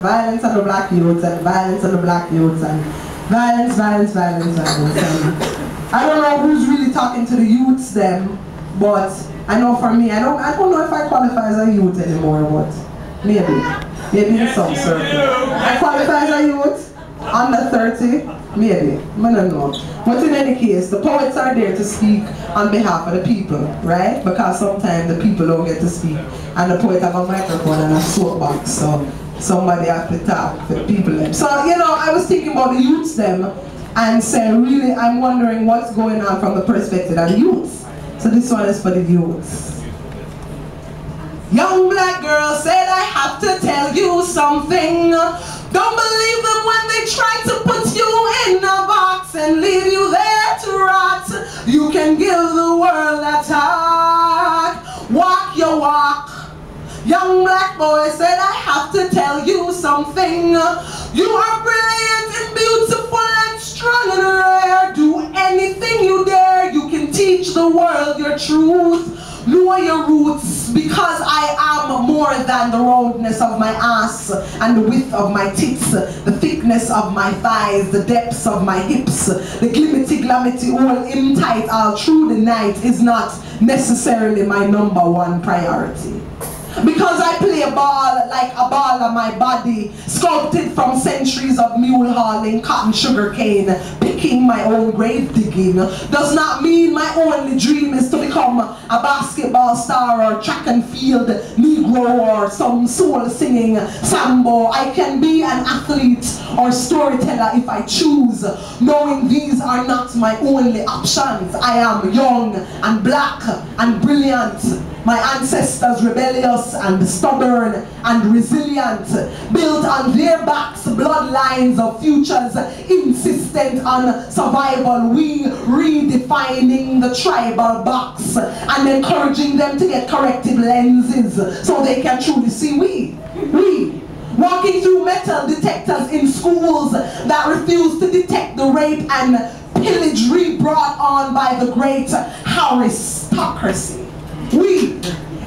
Violence on the black youths and violence on the black youths and violence. I don't know who's really talking to the youths them, but I know for me, I don't know if I qualify as a youth anymore, but maybe in some circle. I qualify as a youth, under 30, maybe, I don't know. But in any case, the poets are there to speak on behalf of the people, right? Because sometimes the people don't get to speak, and the poet have a microphone and a soapbox, so somebody have to talk for the people them. So, you know, I was thinking about the youths them and say, really, I'm wondering what's going on from the perspective of the youths. So this one is for the youths. Young black girl said, I have to tell you something. Don't believe them when they try to put you in a box and leave you there to rot. You can give the world a talk. Walk your walk. Young black boy said, I have to tell you something. You are brilliant and beautiful and strong and rare. Do anything you dare. You can teach the world your truth. Know your roots, because I am more than the roundness of my ass and the width of my tits, the thickness of my thighs, the depths of my hips, the glimity all in tight all through the night is not necessarily my #1 priority. Because I play a ball like a ball of my body, sculpted from centuries of mule hauling, cotton sugar cane, picking my own grave digging, does not mean my only dream is to become a basketball star or track and field Negro or some soul singing Sambo. I can be an athlete or storyteller if I choose, knowing these are not my only options. I am young and black and brilliant. My ancestors rebellious and stubborn and resilient, built on their backs bloodlines of futures insistent on survival. We redefining the tribal box and encouraging them to get corrective lenses so they can truly see we. Walking through metal detectors in schools that refuse to detect the rape and pillage re-brought on by the great aristocracy. We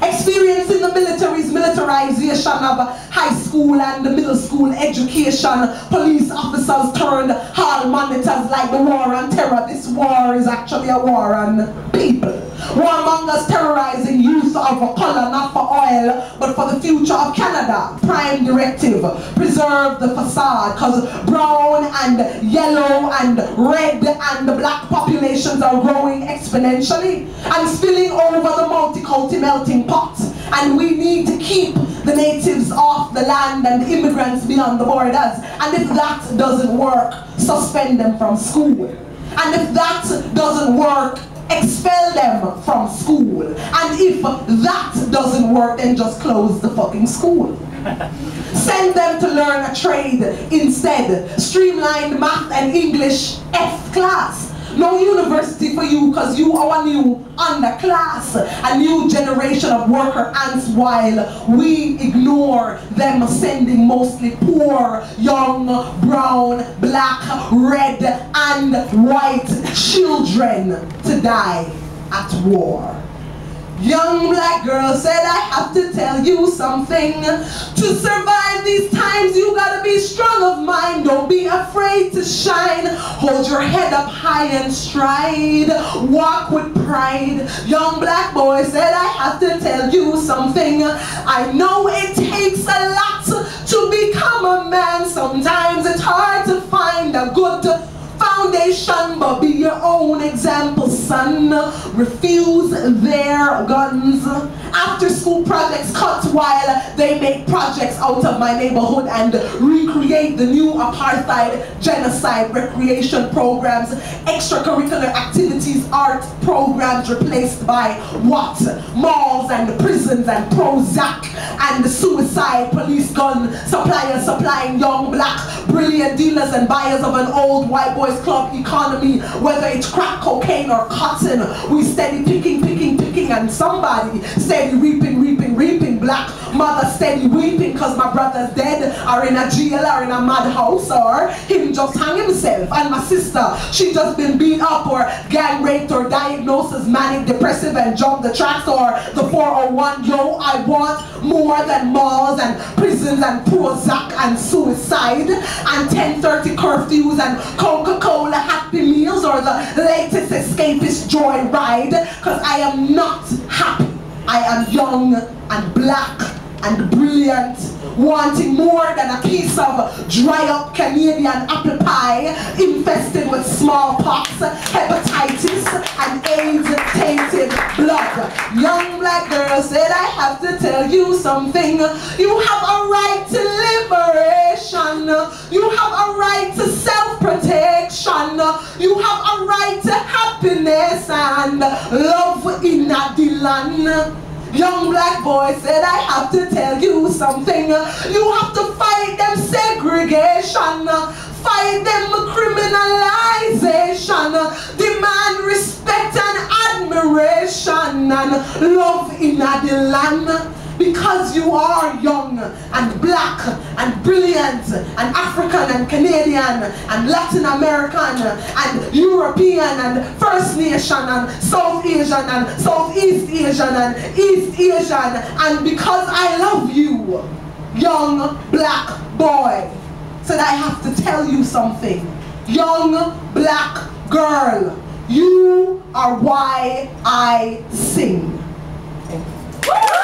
experiencing the military's militarization of high school and the middle school education, police officers turned hall monitors like the war on terror. This war is actually a war on people. Warmongers terrorizing youth of color, not for oil, but for the future of Canada. Prime directive, preserve the facade, because brown and yellow and red and the black populations are growing exponentially and spilling over the multiculti melting pot. And we need to keep the natives off the land and the immigrants beyond the borders. And if that doesn't work, suspend them from school. And if that doesn't work, expel them from school. And if that doesn't work, then just close the fucking school. Send them to learn a trade instead. Streamlined math and English F class. No university for you, because you are a new underclass, a new generation of worker ants, while we ignore them sending mostly poor, young, brown, black, red, and white children to die at war. Young black girl said, I have to tell you something. To survive these times, you gotta be strong of mind. Don't be afraid to shine. Hold your head up high and stride. Walk with pride. Young black boy said, I have to tell you something. I know it takes a lot to become a man. Sometimes it's hard to find a good foundation, but be your own example, son. Refuse their guns. After school projects cut while they make projects out of my neighborhood and recreate the new apartheid, genocide, recreation programs, extracurricular activities, art programs replaced by what? Malls and prisons and Prozac and the suicide police gun suppliers supplying young black brilliant dealers and buyers of an old white boys club economy, whether it's crack cocaine or cotton. We steady picking, and somebody steady reaping. black mother steady weeping cause my brother's dead, or in a jail, or in a madhouse, or him just hang himself. And my sister, she just been beat up or gang raped or diagnosed as manic depressive and jumped the tracks, or the 401. Yo, I want more than malls and prisons and Prozac and suicide and 10:30 curfews and Coca-Cola Happy Meals, or the latest escapist joy ride, cause I am not happy. I am young and black and brilliant, wanting more than a piece of dry-up Canadian apple pie infested with smallpox, hepatitis, and AIDS-tainted blood. Young black girl said, I have to tell you something. You have a right to liberation. You have a right to self-protection. You have a right to happiness and love in the land. Young black boy said, I have to tell you something. You have to fight them segregation, fight them criminalization, demand respect and admiration and love in the land. Because you are young and black and brilliant and African and Canadian and Latin American and European and First Nation and South Asian and Southeast Asian and East Asian, and because I love you, young black boy, said I have to tell you something. Young black girl, you are why I sing. Thank you.